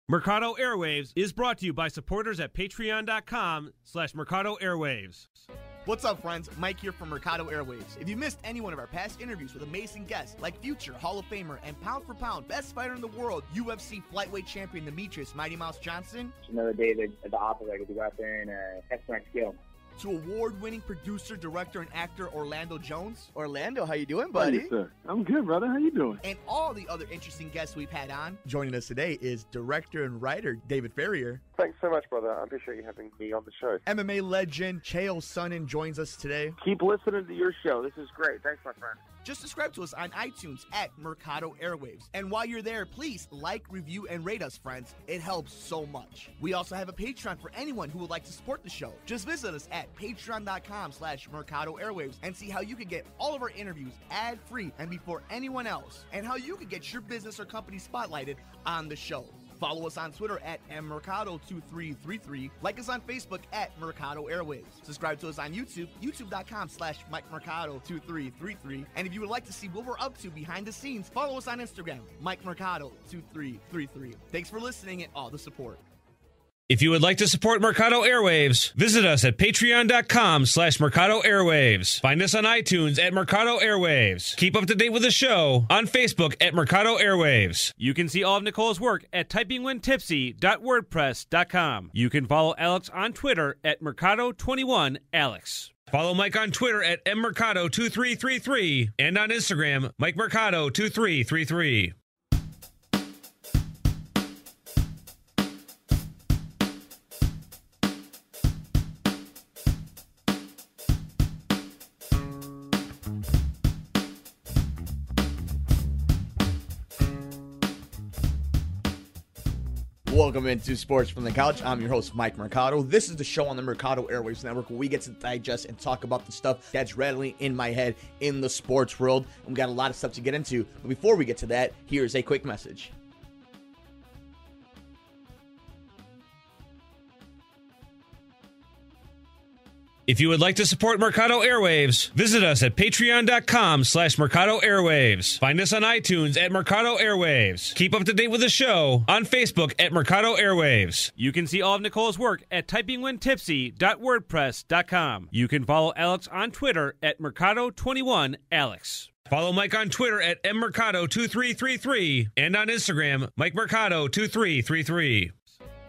Mercado Airwaves is brought to you by supporters at patreon.com/Mercado Airwaves. What's up, friends? Mike here from Mercado Airwaves. If you missed any one of our past interviews with amazing guests like future Hall of Famer and pound for pound best fighter in the world, UFC flyweight champion Demetrius Mighty Mouse Johnson, another day at the office, I get to go out there and test my skill. to award-winning producer, director, and actor Orlando Jones, Orlando, how you doing, buddy? Hey, sir. I'm good, brother. How you doing? and all the other interesting guests we've had on. Joining us today is director and writer David Ferrier. Thanks so much, brother. I appreciate you having me on the show. MMA legend Chael Sonnen joins us today. Keep listening to your show. This is great. Thanks, my friend. Just subscribe to us on iTunes at Mercado Airwaves. And while you're there, please like, review, and rate us, friends. It helps so much. We also have a Patreon for anyone who would like to support the show. Just visit us at patreon.com/Mercado Airwaves and see how you can get all of our interviews ad-free and before anyone else, and how you can get your business or company spotlighted on the show. Follow us on Twitter at mmercado2333. Like us on Facebook at Mercado Airwaves. Subscribe to us on YouTube, youtube.com/MikeMercado2333. And if you would like to see what we're up to behind the scenes, follow us on Instagram, MikeMercado2333. Thanks for listening and all the support. If you would like to support Mercado Airwaves, visit us at patreon.com/Mercado Airwaves. Find us on iTunes at Mercado Airwaves. Keep up to date with the show on Facebook at Mercado Airwaves. You can see all of Nicole's work at typingwhentipsy.wordpress.com. You can follow Alex on Twitter at Mercado21Alex. Follow Mike on Twitter at mmercado2333 and on Instagram, MikeMercado2333. Welcome into Sports from the Couch. I'm your host, Mike Mercado. This is the show on the Mercado Airwaves Network where we get to digest and talk about the stuff that's rattling in my head in the sports world. And we got a lot of stuff to get into. But before we get to that, here's a quick message. If you would like to support Mercado Airwaves, visit us at patreon.com/Mercado Airwaves. Find us on iTunes at Mercado Airwaves. Keep up to date with the show on Facebook at Mercado Airwaves. You can see all of Nicole's work at typingwhentipsy.wordpress.com. You can follow Alex on Twitter at Mercado21Alex. Follow Mike on Twitter at mmercado2333 and on Instagram, MikeMercado2333.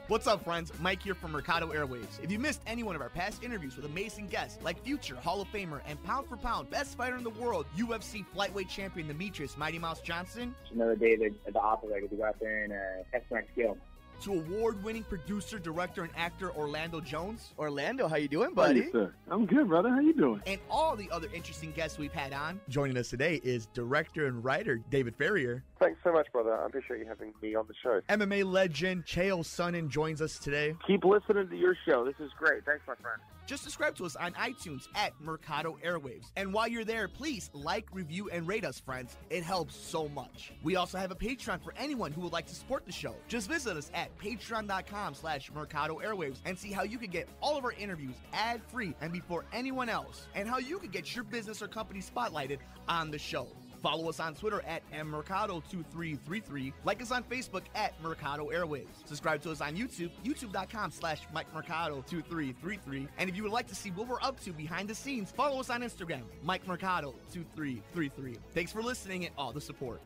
What's up, friends? Mike here from Mercado Airwaves. If you missed any one of our past interviews with amazing guests like future Hall of Famer and pound for pound best fighter in the world, UFC flyweight champion Demetrius Mighty Mouse Johnson, Another day at the office, I get to go out there and test my skill. to award-winning producer, director, and actor Orlando Jones, Orlando, how you doing, buddy? Hey, sir. I'm good, brother. How you doing? and all the other interesting guests we've had on. Joining us today is director and writer David Ferrier. Thanks so much, brother. I appreciate you having me on the show. MMA legend Chael Sonnen joins us today. Keep listening to your show. This is great. Thanks, my friend. Just subscribe to us on iTunes at Mercado Airwaves. And while you're there, please like, review, and rate us, friends. It helps so much. We also have a Patreon for anyone who would like to support the show. Just visit us at patreon.com/Mercado Airwaves and see how you can get all of our interviews ad-free and before anyone else, and how you can get your business or company spotlighted on the show. Follow us on Twitter at mmercado2333. Like us on Facebook at Mercado Airwaves. Subscribe to us on YouTube, youtube.com/MikeMercado2333. And if you would like to see what we're up to behind the scenes, follow us on Instagram, MikeMercado2333. Thanks for listening and all the support.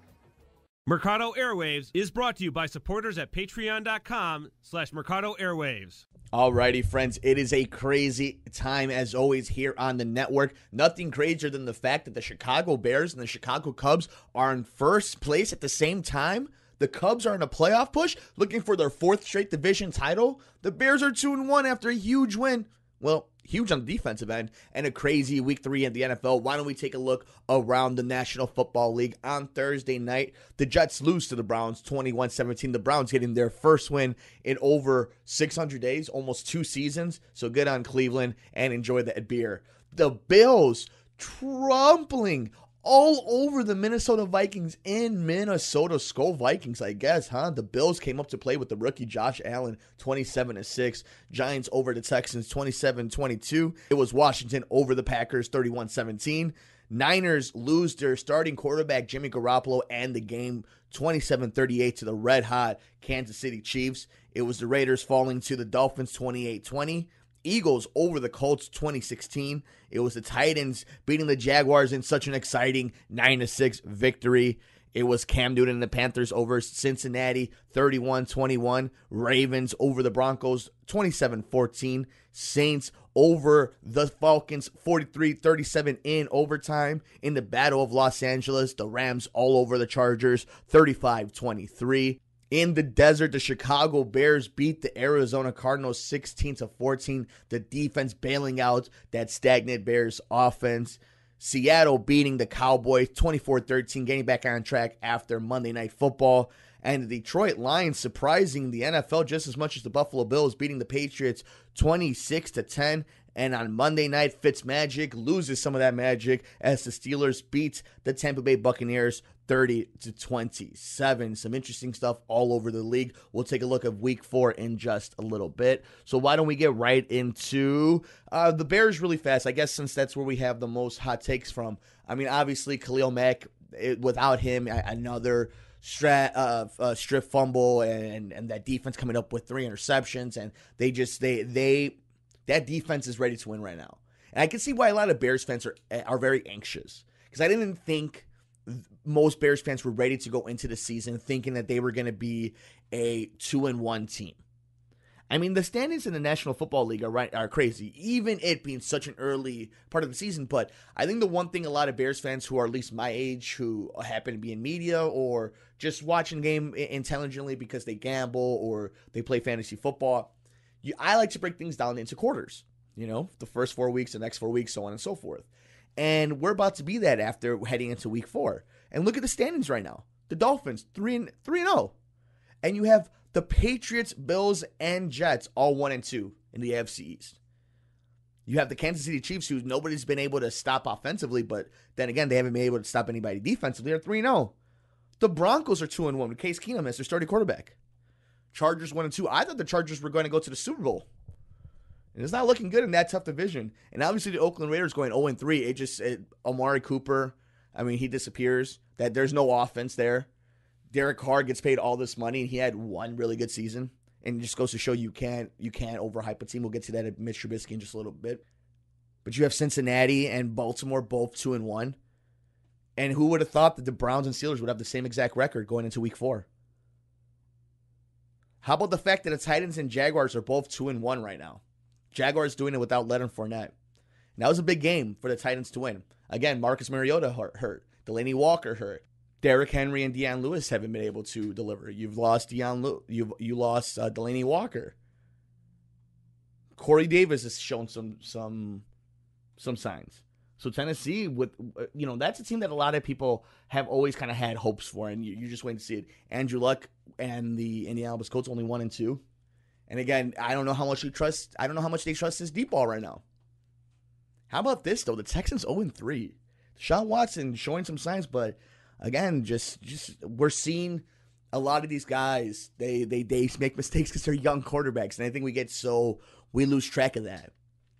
Mercado Airwaves is brought to you by supporters at patreon.com/Mercado Airwaves. Alrighty, friends, it is a crazy time as always here on the network. Nothing crazier than the fact that the Chicago Bears and the Chicago Cubs are in first place at the same time. The Cubs are in a playoff push, looking for their fourth straight division title. The Bears are 2-1 after a huge win. Well, huge on the defensive end, and a crazy week 3 in the NFL. Why don't we take a look around the National Football League? On Thursday night, the Jets lose to the Browns 21-17. The Browns getting their first win in over 600 days, almost 2 seasons. So good on Cleveland, and enjoy that beer. The Bills trampling all over the Minnesota Vikings in Minnesota. Skull Vikings, I guess, huh? The Bills came up to play with the rookie Josh Allen, 27-6. Giants over the Texans, 27-22. It was Washington over the Packers, 31-17. Niners lose their starting quarterback, Jimmy Garoppolo, and the game 27-38 to the red-hot Kansas City Chiefs. It was the Raiders falling to the Dolphins 28-20. Eagles over the Colts 2016. It was the Titans beating the Jaguars in such an exciting 9-6 victory. It was Cam Newton and the Panthers over Cincinnati 31-21. Ravens over the Broncos 27-14. Saints over the Falcons 43-37 in overtime. In the Battle of Los Angeles, the Rams all over the Chargers 35-23. In the desert, the Chicago Bears beat the Arizona Cardinals 16-14. The defense bailing out that stagnant Bears offense. Seattle beating the Cowboys 24-13, getting back on track after Monday Night Football. And the Detroit Lions surprising the NFL just as much as the Buffalo Bills, beating the Patriots 26-10. And on Monday night, Fitzmagic loses some of that magic as the Steelers beat the Tampa Bay Buccaneers 30-27. Some interesting stuff all over the league. We'll take a look at week 4 in just a little bit. So why don't we get right into the Bears really fast, I guess, since that's where we have the most hot takes from. I mean, obviously, Khalil Mack, without him, another strip fumble and that defense coming up with 3 interceptions. And that defense is ready to win right now. And I can see why a lot of Bears fans are very anxious, because I didn't think most Bears fans were ready to go into the season thinking that they were going to be a 2-1 team. I mean, the standings in the National Football League are crazy, even it being such an early part of the season. But I think the one thing a lot of Bears fans who are at least my age, who happen to be in media or just watching the game intelligently because they gamble or they play fantasy football, I like to break things down into quarters. You know, the first 4 weeks, the next 4 weeks, so on and so forth. And we're about to be that after heading into week 4. And look at the standings right now. The Dolphins, 3-0. And you have the Patriots, Bills, and Jets all 1-2 in the AFC East. You have the Kansas City Chiefs, who nobody's been able to stop offensively, but then again, they haven't been able to stop anybody defensively. They're 3-0. The Broncos are 2-1 with Case Keenum as their starting quarterback. Chargers 1-2. I thought the Chargers were going to go to the Super Bowl. And it's not looking good in that tough division. And obviously the Oakland Raiders going 0-3. Amari Cooper, I mean, he disappears. That there's no offense there. Derek Carr gets paid all this money, and he had one really good season. And it just goes to show you can't overhype a team. We'll get to that at Mitch Trubisky in just a little bit. But you have Cincinnati and Baltimore both 2-1. And who would have thought that the Browns and Steelers would have the same exact record going into week 4? How about the fact that the Titans and Jaguars are both 2-1 right now? Jaguars doing it without Leonard Fournette. And that was a big game for the Titans to win. Again, Marcus Mariota hurt. Delaney Walker hurt. Derrick Henry and Deion Lewis haven't been able to deliver. You've lost you lost Delaney Walker. Corey Davis has shown some signs. So Tennessee, that's a team that a lot of people have always kind of had hopes for, and you're just waiting to see it. Andrew Luck and the Indianapolis Colts only 1-2. And again, I don't know how much they trust this deep ball right now. How about this though? The Texans 0-3. Deshaun Watson showing some signs, but again, just we're seeing a lot of these guys. They make mistakes because they're young quarterbacks, and I think we lose track of that.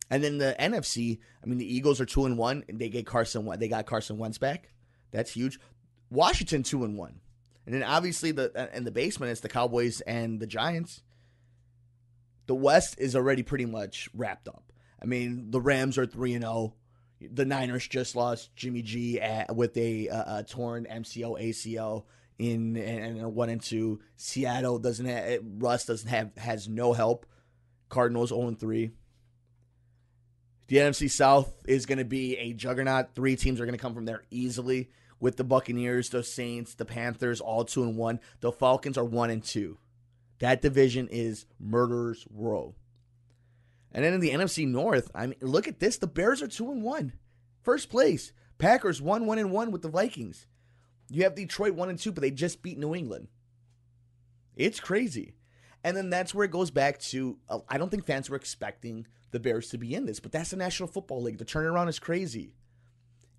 And then the NFC, I mean, the Eagles are 2-1, and they got Carson Wentz back. That's huge. Washington 2-1, and then obviously in the basement is the Cowboys and the Giants. The West is already pretty much wrapped up. I mean, the Rams are 3-0. The Niners just lost Jimmy G with a torn MCL, ACL and a 1-2. Seattle has no help. Cardinals 0-3. The NFC South is going to be a juggernaut. 3 teams are going to come from there easily, with the Buccaneers, the Saints, the Panthers, all 2-1. The Falcons are 1-2. That division is murderer's row. And then in the NFC North, I mean, look at this. The Bears are 2-1. First place. Packers 1-1 with the Vikings. You have Detroit 1-2, but they just beat New England. It's crazy. And then that's where it goes back to, I don't think fans were expecting the Bears to be in this, but that's the National Football League. The turnaround is crazy.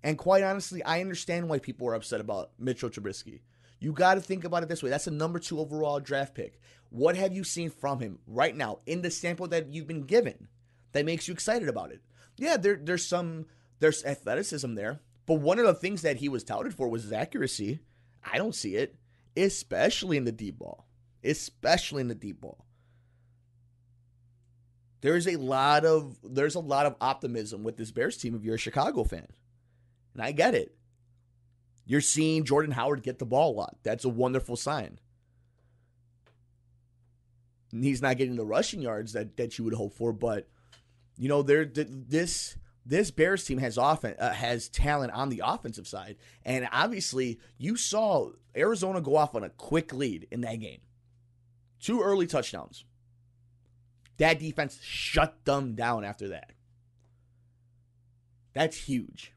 And quite honestly, I understand why people are upset about Mitchell Trubisky. You got to think about it this way. That's a number 2 overall draft pick. What have you seen from him right now in the sample that you've been given that makes you excited about it? Yeah, there's athleticism there, But one of the things that he was touted for was his accuracy. I don't see it, especially in the deep ball. Especially in the deep ball. There's a lot of optimism with this Bears team if you're a Chicago fan. And I get it. You're seeing Jordan Howard get the ball a lot. That's a wonderful sign. And he's not getting the rushing yards that you would hope for, but you know, this Bears team has talent on the offensive side, and obviously you saw Arizona go off on a quick lead in that game. 2 early touchdowns. That defense shut them down after that. That's huge.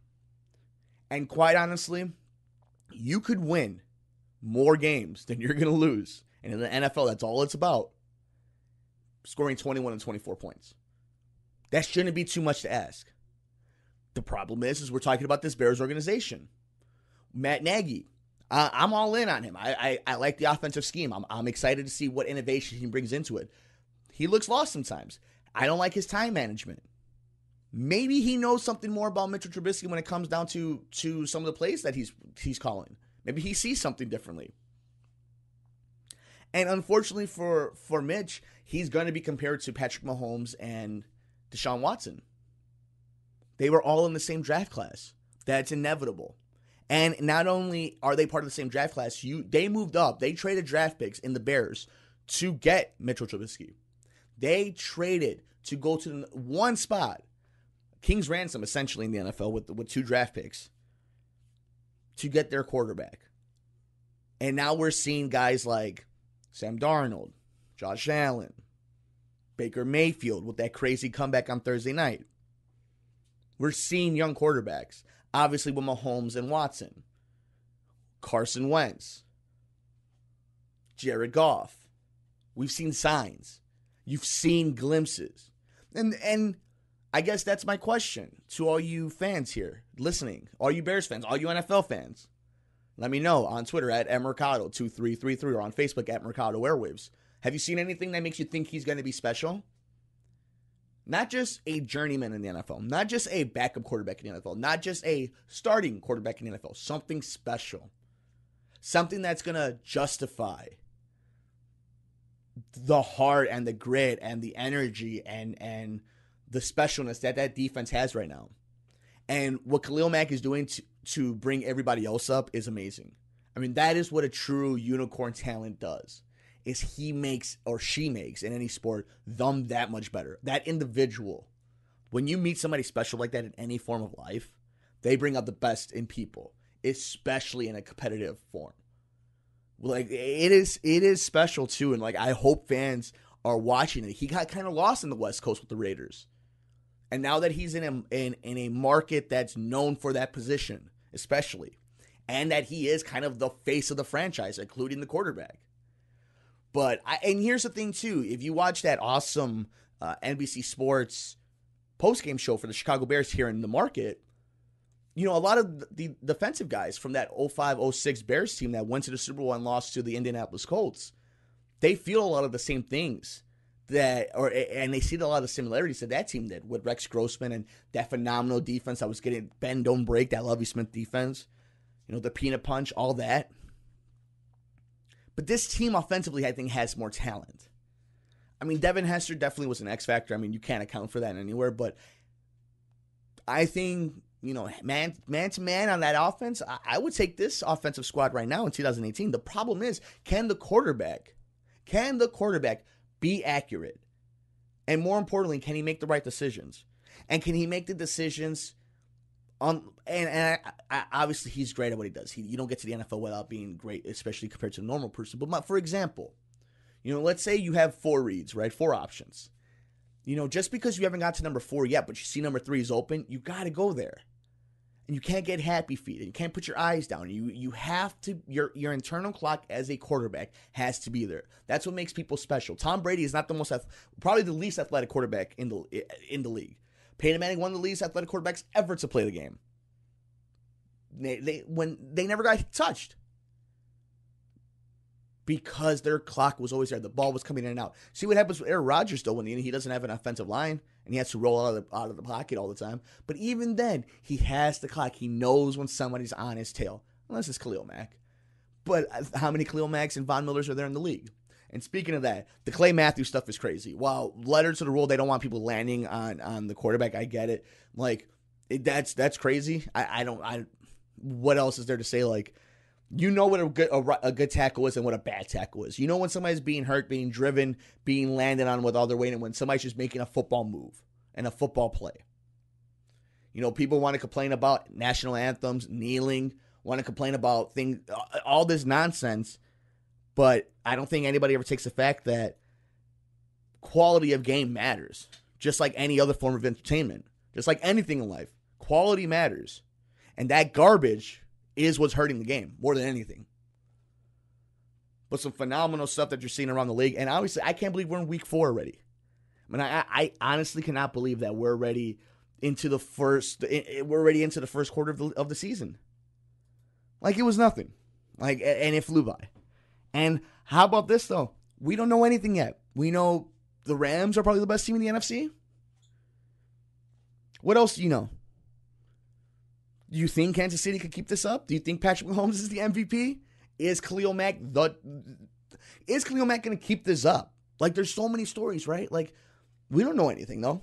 And quite honestly, you could win more games than you're going to lose. And in the NFL, that's all it's about. Scoring 21 and 24 points. That shouldn't be too much to ask. The problem is we're talking about this Bears organization. Matt Nagy, I'm all in on him. I like the offensive scheme. I'm excited to see what innovation he brings into it. He looks lost sometimes. I don't like his time management. Maybe he knows something more about Mitchell Trubisky when it comes down to some of the plays that he's calling. Maybe he sees something differently. And unfortunately for Mitch, he's going to be compared to Patrick Mahomes and Deshaun Watson. They were all in the same draft class. That's inevitable. And not only are they part of the same draft class, they moved up. They traded draft picks in the Bears to get Mitchell Trubisky. They traded to go to one spot, King's ransom essentially in the NFL with 2 draft picks to get their quarterback. And now we're seeing guys like Sam Darnold, Josh Allen, Baker Mayfield with that crazy comeback on Thursday night. We're seeing young quarterbacks, obviously with Mahomes and Watson, Carson Wentz, Jared Goff. We've seen signs. You've seen glimpses. And I guess that's my question to all you fans here listening, all you Bears fans, all you NFL fans. Let me know on Twitter at @Mercado2333 or on Facebook at Mercado Airwaves. Have you seen anything that makes you think he's going to be special? Not just a journeyman in the NFL, not just a backup quarterback in the NFL, not just a starting quarterback in the NFL, something special. Something that's going to justify the heart and the grit and the energy and the specialness that defense has right now. And what Khalil Mack is doing to bring everybody else up is amazing. I mean, that is what a true unicorn talent does. Is he makes or she makes in any sport them that much better. That individual, when you meet somebody special like that in any form of life, they bring out the best in people, especially in a competitive form. Like it is special too, and like I hope fans are watching it. He got kind of lost in the West Coast with the Raiders, and now that he's in a market that's known for that position, especially, and that he is kind of the face of the franchise, including the quarterback. And here's the thing too: if you watch that awesome NBC Sports postgame show for the Chicago Bears here in the market, you know, a lot of the defensive guys from that 05-06 Bears team that went to the Super Bowl and lost to the Indianapolis Colts, they feel a lot of the same things and they see a lot of similarities that that team did with Rex Grossman and that phenomenal defense that was getting bend, don't break, that Lovie Smith defense, you know, the peanut punch, all that. But this team offensively, I think, has more talent. I mean, Devin Hester definitely was an X factor. I mean, you can't account for that anywhere, but I think, you know, man to man on that offense, I would take this offensive squad right now in 2018. The problem is, can the quarterback be accurate? And more importantly, can he make the right decisions? And can he make the decisions obviously he's great at what he does. You don't get to the NFL without being great, especially compared to a normal person. But for example, you know, let's say you have 4 reads, right? 4 options. You know, just because you haven't got to number 4 yet, but you see number 3 is open, you got to go there. And you can't get happy feet. And you can't put your eyes down. You have to, your internal clock as a quarterback has to be there. That's what makes people special. Tom Brady is not probably the least athletic quarterback in the league. Peyton Manning, one of the least athletic quarterbacks ever to play the game. They never got touched because their clock was always there. The ball was coming in and out. See what happens with Aaron Rodgers, though, when he doesn't have an offensive line and he has to roll out of the pocket all the time. But even then, he has the clock. He knows when somebody's on his tail, unless it's Khalil Mack. But how many Khalil Macks and Von Millers are there in the league? And speaking of that, the Clay Matthews stuff is crazy. While letter to the rule, they don't want people landing on the quarterback. I get it. Like, that's crazy. What else is there to say? Like, you know what a good tackle is and what a bad tackle is. You know when somebody's being hurt, being driven, being landed on with all their weight, and when somebody's just making a football move and a football play. You know, people want to complain about national anthems, kneeling, want to complain about things, all this nonsense, but I don't think anybody ever takes the fact that quality of game matters, just like any other form of entertainment, just like anything in life. Quality matters, and that garbage is what's hurting the game more than anything. But some phenomenal stuff that you're seeing around the league, and obviously, I can't believe we're in week 4 already. I mean, I honestly cannot believe that we're already into the first quarter of the season. Like it was nothing. Like, and it flew by. And how about this, though? We don't know anything yet. We know the Rams are probably the best team in the NFC. What else do you know? Do you think Kansas City could keep this up? Do you think Patrick Mahomes is the MVP? Is Khalil Mack going to keep this up? Like, there's so many stories, right? Like, we don't know anything, though.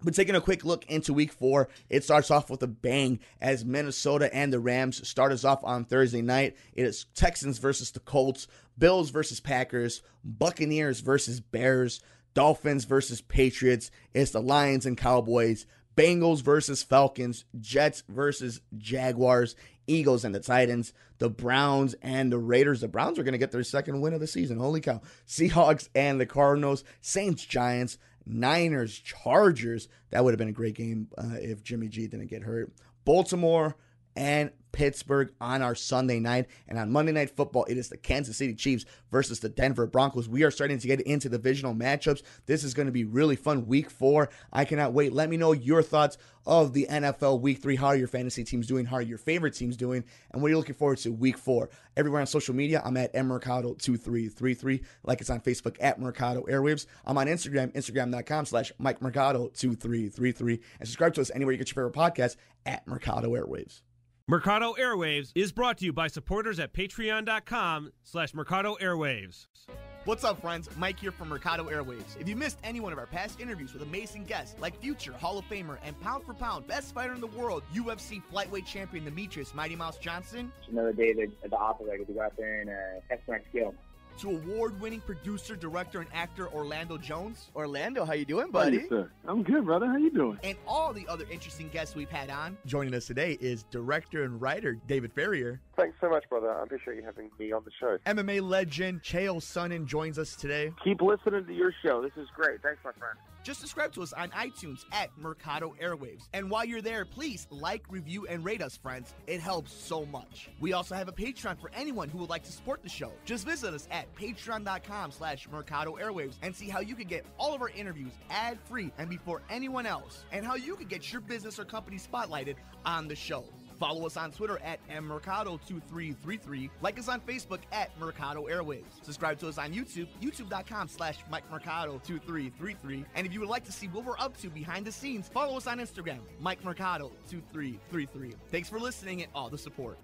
But taking a quick look into week 4, it starts off with a bang as Minnesota and the Rams start us off on Thursday night. It is Texans versus the Colts, Bills versus Packers, Buccaneers versus Bears, Dolphins versus Patriots. It's the Lions and Cowboys, Bengals versus Falcons, Jets versus Jaguars, Eagles and the Titans, the Browns and the Raiders. The Browns are going to get their second win of the season. Holy cow. Seahawks and the Cardinals, Saints, Giants, Niners, Chargers. That would have been a great game if Jimmy G didn't get hurt. Baltimore and Pittsburgh on our Sunday night. And on Monday Night Football, it is the Kansas City Chiefs versus the Denver Broncos. We are starting to get into divisional matchups. This is going to be really fun. Week 4. I cannot wait. Let me know your thoughts of the NFL Week 3. How are your fantasy teams doing? How are your favorite teams doing? And what are you looking forward to Week 4? Everywhere on social media, I'm at mmercado2333. Like it's on Facebook at Mercado Airwaves. I'm on Instagram, instagram.com/MikeMercado2333. And subscribe to us anywhere you get your favorite podcast at Mercado Airwaves. Mercado Airwaves is brought to you by supporters at patreon.com/Mercado Airwaves. What's up, friends? Mike here from Mercado Airwaves. If you missed any one of our past interviews with amazing guests like future Hall of Famer and pound for pound best fighter in the world, UFC flyweight champion Demetrius Mighty Mouse Johnson, It's another day at the office. I get to go out there and test my skill. to award-winning producer, director, and actor Orlando Jones, Orlando, how you doing, How buddy? you, sir? I'm good, brother. How you doing? and all the other interesting guests we've had on. Joining us today is director and writer David Ferrier. Thanks so much, brother. I appreciate you having me on the show. MMA legend Chael Sonnen joins us today. Keep listening to your show. This is great. Thanks, my friend. Just subscribe to us on iTunes at Mercado Airwaves. And while you're there, please like, review, and rate us, friends. It helps so much. We also have a Patreon for anyone who would like to support the show. Just visit us at patreon.com/Mercado Airwaves and see how you can get all of our interviews ad-free and before anyone else, and how you can get your business or company spotlighted on the show. Follow us on Twitter at mmercado2333. Like us on Facebook at Mercado Airwaves. Subscribe to us on YouTube, youtube.com/MikeMercado2333. And if you would like to see what we're up to behind the scenes, follow us on Instagram, MikeMercado2333. Thanks for listening and all the support.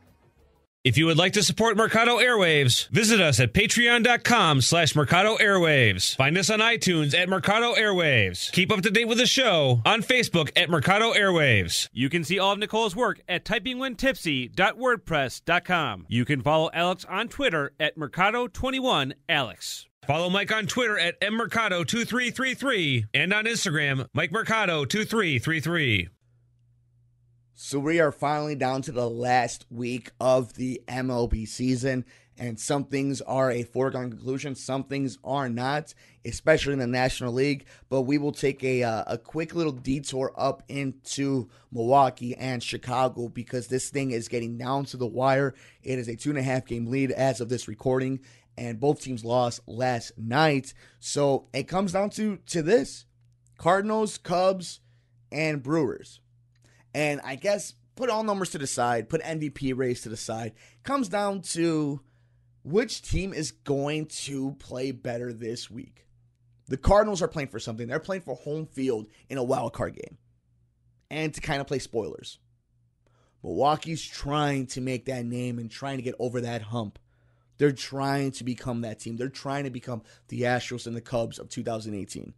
If you would like to support Mercado Airwaves, visit us at patreon.com/Mercado Airwaves. Find us on iTunes at Mercado Airwaves. Keep up to date with the show on Facebook at Mercado Airwaves. You can see all of Nicole's work at typingwhentipsy.wordpress.com. You can follow Alex on Twitter at Mercado21Alex. Follow Mike on Twitter at mmercado2333 and on Instagram, MikeMercado2333. So we are finally down to the last week of the MLB season, and some things are a foregone conclusion, some things are not, especially in the National League. But we will take a quick little detour up into Milwaukee and Chicago because this thing is getting down to the wire. It is a 2.5 game lead as of this recording, and both teams lost last night. So it comes down to this: Cardinals, Cubs, and Brewers. And I guess put all numbers to the side, put MVP race to the side. Comes down to Which team is going to play better this week? The Cardinals are playing for something. They're playing for home field in a wild card game and to kind of play spoilers. Milwaukee's trying to make that name and trying to get over that hump. They're trying to become that team. They're trying to become the Astros and the Cubs of 2018.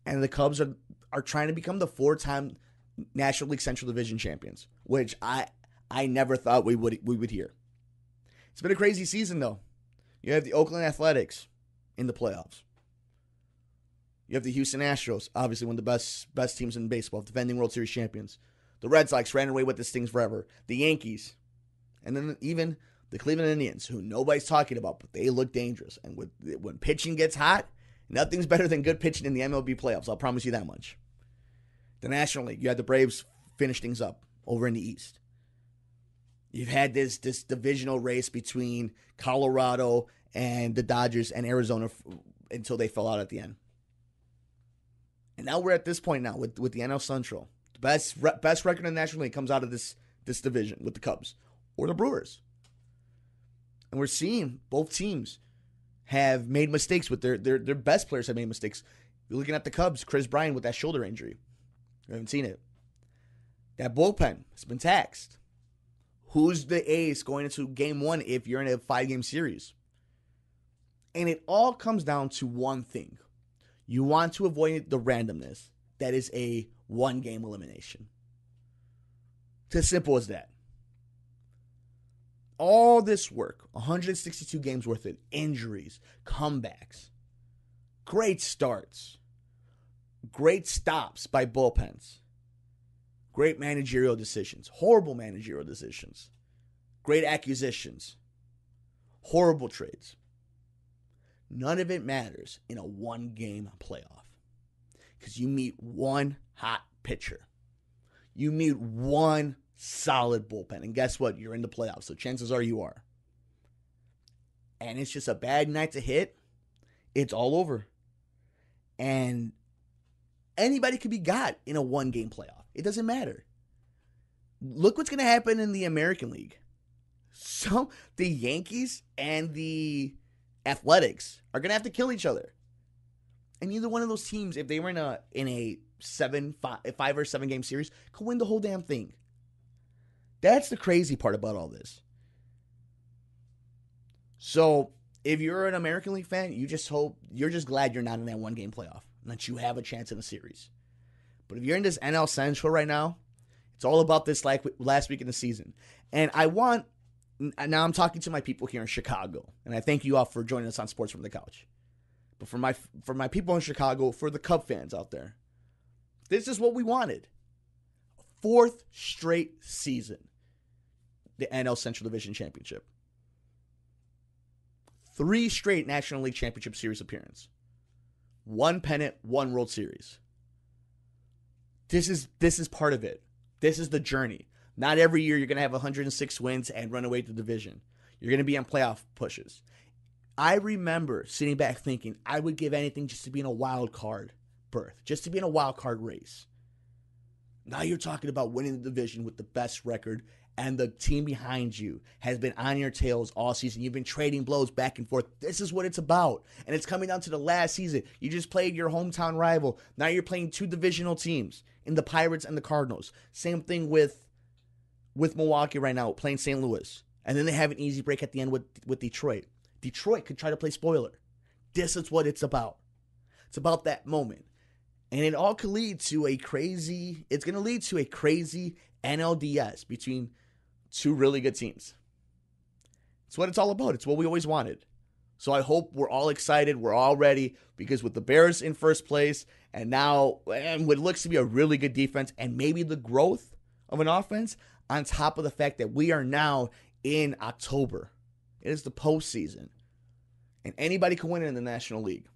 And the Cubs are trying to become the 4-time National League Central Division champions, which I never thought we would hear. It's been a crazy season, though. You have the Oakland Athletics in the playoffs. You have the Houston Astros, obviously one of the best teams in baseball, defending World Series champions. The Red Sox ran away with this thing forever. The Yankees. And then even the Cleveland Indians, who nobody's talking about, but they look dangerous. And when pitching gets hot, nothing's better than good pitching in the MLB playoffs. I'll promise you that much. The National League, you had the Braves finish things up over in the East. You've had this divisional race between Colorado and the Dodgers and Arizona until they fell out at the end. And now we're at this point now with the NL Central. The best record in the National League comes out of this division with the Cubs or the Brewers. And we're seeing both teams have made mistakes with their best players have made mistakes. You're looking at the Cubs, Chris Bryant with that shoulder injury. You haven't seen it. That bullpen has been taxed. Who's the ace going into game 1 if you're in a 5-game series? And it all comes down to one thing. You want to avoid the randomness that is a 1-game elimination. It's as simple as that. All this work, 162 games worth of injuries, comebacks, great starts, great stops by bullpens, great managerial decisions, horrible managerial decisions, great acquisitions, horrible trades. None of it matters in a 1-game playoff because you meet one hot pitcher. You meet one solid bullpen. And guess what? You're in the playoffs, so chances are you are. And it's just a bad night to hit. It's all over. And anybody could be got in a 1-game playoff. It doesn't matter. Look what's going to happen in the American League. So the Yankees and the Athletics are going to have to kill each other. And neither one of those teams, if they were in a 5 or 7 game series, could win the whole damn thing. That's the crazy part about all this. So if you're an American League fan, you're just glad you're not in that 1-game playoff and that you have a chance in a series. But if you're in this NL Central right now, it's all about this like last week in the season. And now I'm talking to my people here in Chicago, and I thank you all for joining us on Sports from the Couch. But for my people in Chicago, for the Cub fans out there, this is what we wanted. 4th straight season, the NL Central Division Championship. 3 straight National League Championship Series appearance. 1 pennant, 1 World Series. This is part of it. This is the journey. Not every year you're going to have 106 wins and run away to the division. You're going to be on playoff pushes. I remember sitting back thinking I would give anything just to be in a wild card berth, just to be in a wild card race. Now you're talking about winning the division with the best record, and the team behind you has been on your tails all season. You've been trading blows back and forth. This is what it's about. And it's coming down to the last season. You just played your hometown rival. Now you're playing 2 divisional teams in the Pirates and the Cardinals. Same thing with Milwaukee right now, playing St. Louis. And then they have an easy break at the end with Detroit. Detroit could try to play spoiler. This is what it's about. It's about that moment. And it all could lead to it's going to lead to a crazy NLDS between 2 really good teams. It's what it's all about. It's what we always wanted. So I hope we're all excited. We're all ready because with the Bears in first place and what looks to be a really good defense and maybe the growth of an offense on top of the fact that we are now in October. It is the postseason. And anybody can win it in the National League.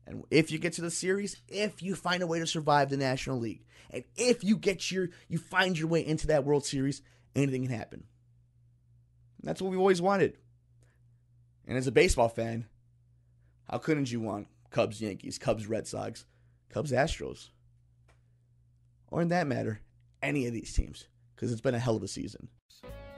And if you get to the series, if you find a way to survive the National League, and if you find your way into that World Series, anything can happen. And that's what we've always wanted. And as a baseball fan, how couldn't you want Cubs Yankees, Cubs Red Sox, Cubs Astros? Or in that matter, any of these teams, because it's been a hell of a season.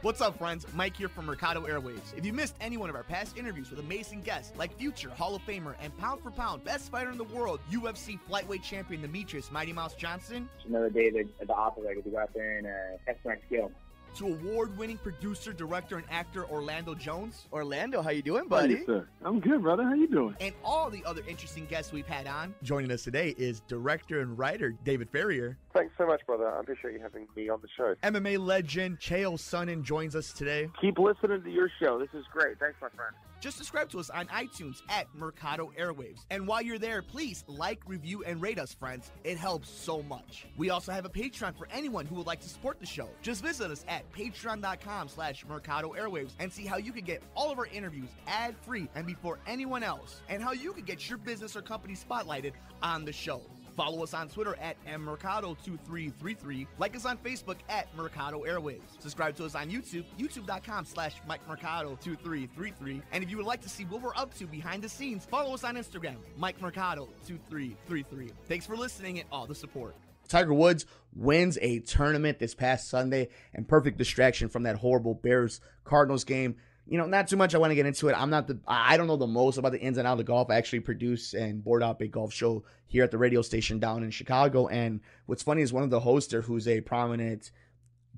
What's up, friends? Mike here from Mercado Airwaves. If you missed any one of our past interviews with amazing guests like future Hall of Famer and pound for pound best fighter in the world, UFC flyweight champion Demetrius Mighty Mouse Johnson, Another day at the operator to go out there and test my skill. to award-winning producer, director, and actor Orlando Jones, Orlando, how you doing, How are buddy? you, sir? I'm good, brother. How you doing? and all the other interesting guests we've had on. Joining us today is director and writer David Ferrier. Thanks so much, brother. I appreciate you having me on the show. MMA legend Chael Sonnen joins us today. Keep listening to your show. This is great. Thanks, my friend. Just subscribe to us on iTunes at Mercado Airwaves. And while you're there, please like, review, and rate us, friends. It helps so much. We also have a Patreon for anyone who would like to support the show. Just visit us at patreon.com/Mercado Airwaves and see how you can get all of our interviews ad-free and before anyone else, and how you can get your business or company spotlighted on the show. Follow us on Twitter at mmercado2333. Like us on Facebook at Mercado Airwaves. Subscribe to us on YouTube, youtube.com/MikeMercado2333. And if you would like to see what we're up to behind the scenes, follow us on Instagram, MikeMercado2333. Thanks for listening and all the support. Tiger Woods wins a tournament this past Sunday, and perfect distraction from that horrible Bears-Cardinals game. You know, not too much I want to get into it. I don't know the most about the ins and outs of golf. I actually produce and board out a golf show here at the radio station down in Chicago. And what's funny is one of the hosts there, who's a prominent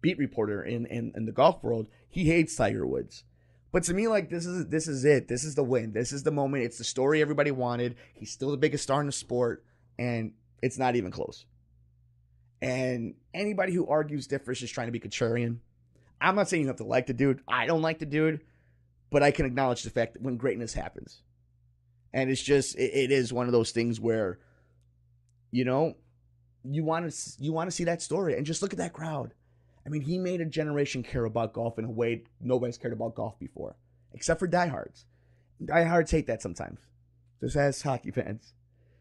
beat reporter in the golf world, he hates Tiger Woods. But to me, like, this is it. This is the win. This is the moment. It's the story everybody wanted. He's still the biggest star in the sport, and it's not even close. And anybody who argues different is just trying to be contrarian. I'm not saying you have to like the dude. I don't like the dude. But I can acknowledge the fact that when greatness happens. And it's just, it is one of those things where, you know, you want to see that story. And just look at that crowd. I mean, he made a generation care about golf in a way nobody's cared about golf before. Except for diehards. Diehards hate that sometimes. Just as hockey fans.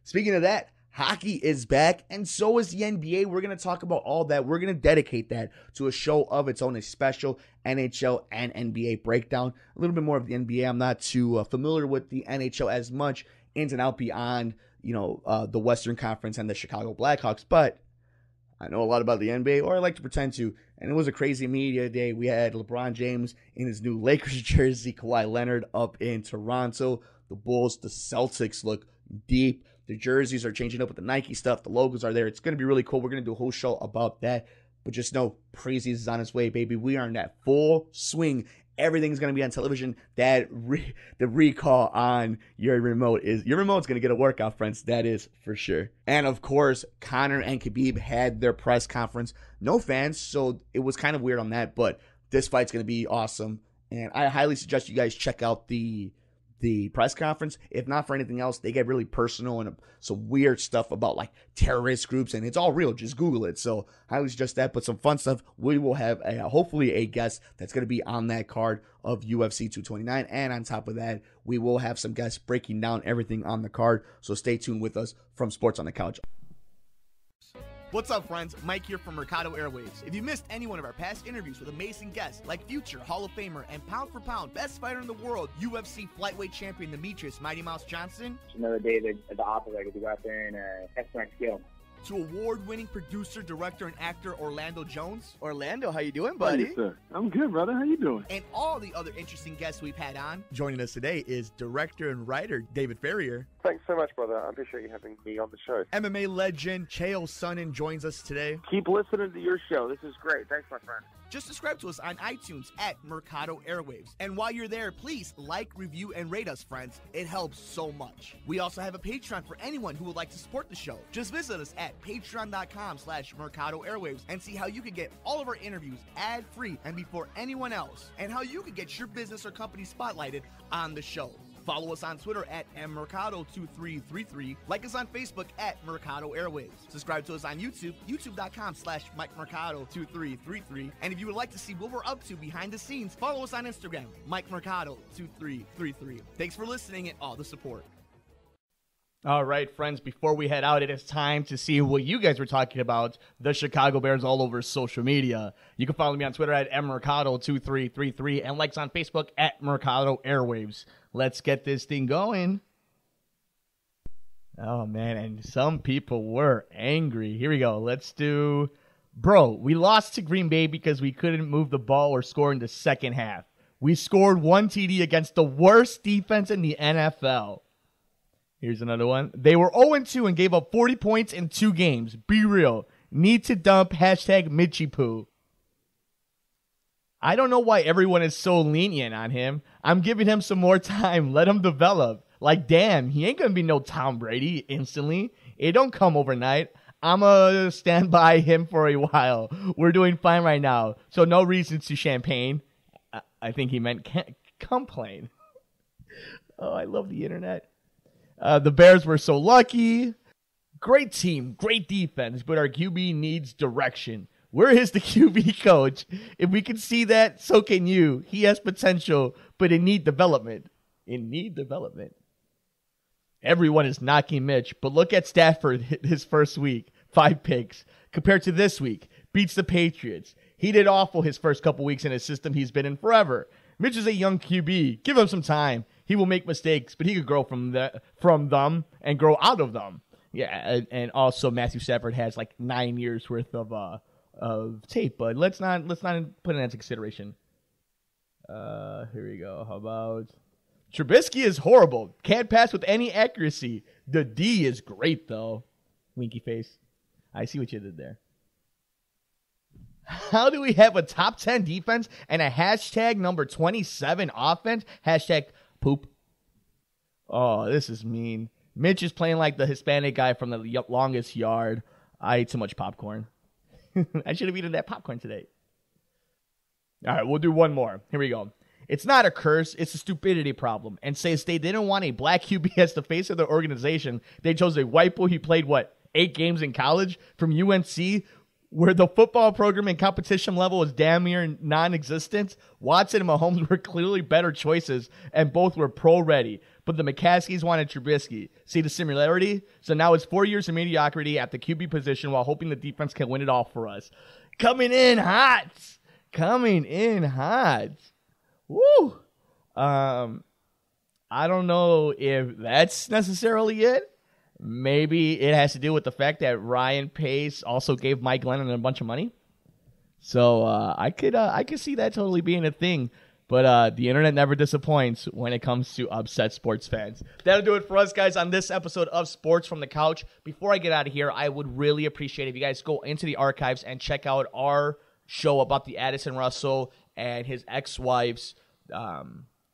Speaking of that, hockey is back, and so is the NBA. We're going to talk about all that. We're going to dedicate that to a show of its own, a special NHL and NBA breakdown. A little bit more of the NBA. I'm not too familiar with the NHL as much, ins and out beyond, the Western Conference and the Chicago Blackhawks, but I know a lot about the NBA, or I like to pretend to, and it was a crazy media day. We had LeBron James in his new Lakers jersey, Kawhi Leonard up in Toronto, the Bulls, the Celtics look deep. The jerseys are changing up with the Nike stuff. The logos are there. It's going to be really cool. We're going to do a whole show about that. But just know, preseason is on its way, baby. We are in that full swing. Everything's going to be on television. The recall on your remote's going to get a workout, friends. That is for sure. And of course, Conor and Khabib had their press conference. No fans, so it was kind of weird on that. But this fight's going to be awesome. And I highly suggest you guys check out the press conference. If not for anything else, they get really personal and some weird stuff about like terrorist groups, and it's all real. Just Google it. So highly suggest that, but some fun stuff. We will have hopefully a guest that's going to be on that card of UFC 229, and on top of that, we will have some guests breaking down everything on the card. So stay tuned with us from Sports on the Couch. What's up, friends? Mike here from Mercado Airwaves. If you missed any one of our past interviews with amazing guests like future Hall of Famer and pound for pound best fighter in the world, UFC flyweight champion Demetrius Mighty Mouse Johnson, Another day at the operator to go out there and test my skill. to award-winning producer, director, and actor Orlando Jones, Orlando, how you doing, How are buddy? you, sir? I'm good, brother. How you doing? and all the other interesting guests we've had on. Joining us today is director and writer David Ferrier. Thanks so much, brother. I appreciate you having me on the show. MMA legend Chael Sonnen joins us today. Keep listening to your show. This is great. Thanks, my friend. Just subscribe to us on iTunes at Mercado Airwaves. And while you're there, please like, review, and rate us, friends. It helps so much. We also have a Patreon for anyone who would like to support the show. Just visit us at patreon.com/Mercado Airwaves and see how you can get all of our interviews ad-free and before anyone else, and how you can get your business or company spotlighted on the show. Follow us on Twitter at mmercado2333. Like us on Facebook at Mercado Airwaves. Subscribe to us on YouTube, youtube.com/MikeMercado2333. And if you would like to see what we're up to behind the scenes, follow us on Instagram, MikeMercado2333. Thanks for listening and all the support. All right, friends, before we head out, it is time to see what you guys were talking about, the Chicago Bears, all over social media. You can follow me on Twitter at mmercado2333 and likes on Facebook at Mercado Airwaves. Let's get this thing going. Oh, man, and some people were angry. Here we go. Let's do Bro, we lost to Green Bay because we couldn't move the ball or score in the second half. We scored 1 TD against the worst defense in the NFL. Here's another one. They were 0-2 and gave up 40 points in 2 games. Be real. Need to dump hashtag Mitchie Poo. I don't know why everyone is so lenient on him. I'm giving him some more time. Let him develop. Like, damn, he ain't going to be no Tom Brady instantly. It don't come overnight. I'm going to stand by him for a while. We're doing fine right now. So no reasons to champagne. I think he meant complain. Oh, I love the internet. The Bears were so lucky. Great team, great defense, but our QB needs direction. Where is the QB coach? If we can see that, so can you. He has potential, but it need development. Everyone is knocking Mitch, but look at Stafford his first week. 5 picks. Compared to this week, beats the Patriots. He did awful his first couple weeks in a system he's been in forever. Mitch is a young QB. Give him some time. He will make mistakes, but he could grow from them and grow out of them. Yeah, and also Matthew Stafford has like 9 years worth of tape, but let's not put it into consideration. Here we go. How about Trubisky is horrible. Can't pass with any accuracy. The D is great though. Winky face. I see what you did there. How do we have a top 10 defense and a hashtag number 27 offense? Hashtag poop. Oh, this is mean. Mitch is playing like the Hispanic guy from the longest yard. I ate too much popcorn. I should have eaten that popcorn today. All right, we'll do one more. Here we go. It's not a curse. It's a stupidity problem. And since they didn't want a black QB as the face of their organization, they chose a white boy who played, 8 games in college from UNC, where the football program and competition level was damn near non-existent. Watson and Mahomes were clearly better choices, and both were pro-ready. But the McCaskies wanted Trubisky. See the similarity? So now it's 4 years of mediocrity at the QB position while hoping the defense can win it all for us. Coming in hot. Woo! I don't know if that's necessarily it. Maybe it has to do with the fact that Ryan Pace also gave Mike Glennon a bunch of money. So I could see that totally being a thing. But the internet never disappoints when it comes to upset sports fans. That'll do it for us, guys, on this episode of Sports from the Couch. Before I get out of here, I would really appreciate if you guys go into the archives and check out our show about the Addison Russell and his ex-wife's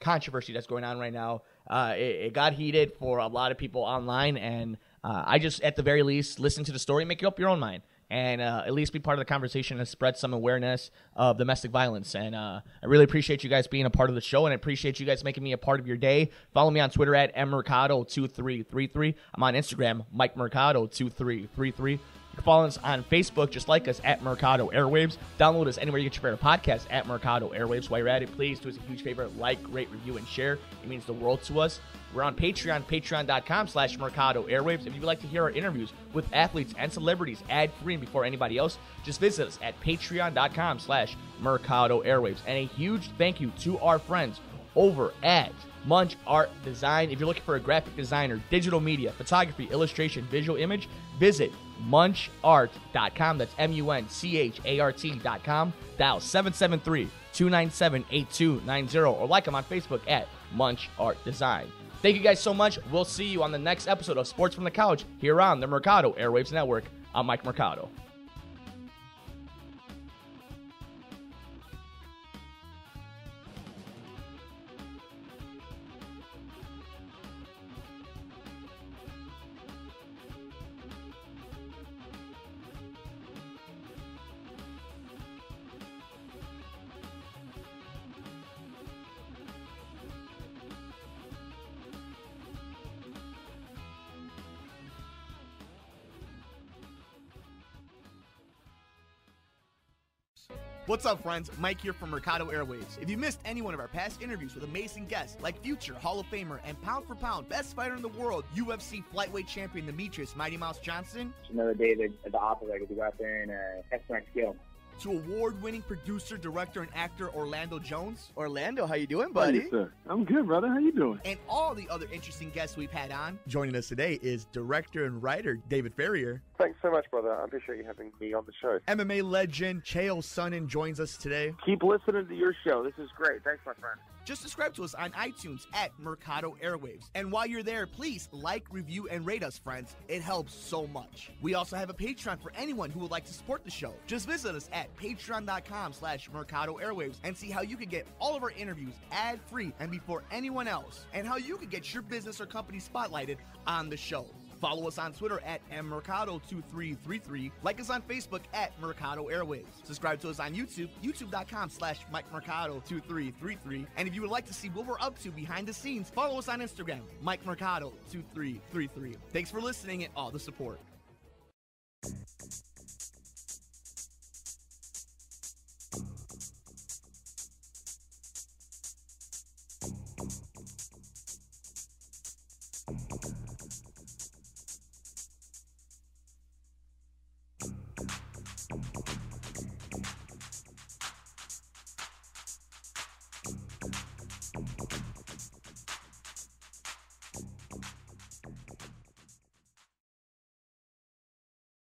controversy that's going on right now. It got heated for a lot of people online, and I just, at the very least, listen to the story and make up your own mind, and at least be part of the conversation and spread some awareness of domestic violence. And I really appreciate you guys being a part of the show, and I appreciate you guys making me a part of your day. Follow me on Twitter at mmercado2333. I'm on Instagram, MikeMercado2333. You can follow us on Facebook, just like us, at Mercado Airwaves. Download us anywhere you get your favorite podcast, at Mercado Airwaves. While you're at it, please do us a huge favor, like, rate, review, and share. It means the world to us. We're on Patreon, patreon.com/Mercado Airwaves. If you'd like to hear our interviews with athletes and celebrities ad-free and before anybody else, just visit us at patreon.com/Mercado Airwaves. And a huge thank you to our friends over at Munch Art Design. If you're looking for a graphic designer, digital media, photography, illustration, visual image, visit munchart.com. That's MUNCHART.com. Dial 773-297-8290 or like them on Facebook at Munch Art Design. Thank you guys so much. We'll see you on the next episode of Sports from the Couch here on the Mercado Airwaves Network. I'm Mike Mercado. What's up, friends? Mike here from Mercado Airwaves. If you missed any one of our past interviews with amazing guests like future Hall of Famer and pound for pound best fighter in the world, UFC flyweight champion Demetrius Mighty Mouse Johnson. Another day at the office, I get to go out there and test my skill. to award-winning producer, director, and actor Orlando Jones, Orlando, how you doing, How buddy? you, sir? I'm good, brother. How you doing? and all the other interesting guests we've had on. Joining us today is director and writer David Ferrier. Thanks so much, brother. I appreciate you having me on the show. MMA legend Chael Sonnen joins us today. Keep listening to your show. This is great. Thanks, my friend. Just subscribe to us on iTunes at Mercado Airwaves. And while you're there, please like, review, and rate us, friends. It helps so much. We also have a Patreon for anyone who would like to support the show. Just visit us at patreon.com/Mercado Airwaves and see how you can get all of our interviews ad-free and before anyone else, and how you can get your business or company spotlighted on the show. Follow us on Twitter at mmercado2333. Like us on Facebook at Mercado Airwaves. Subscribe to us on YouTube, youtube.com/MikeMercado2333. And if you would like to see what we're up to behind the scenes, follow us on Instagram, MikeMercado2333. Thanks for listening and all the support.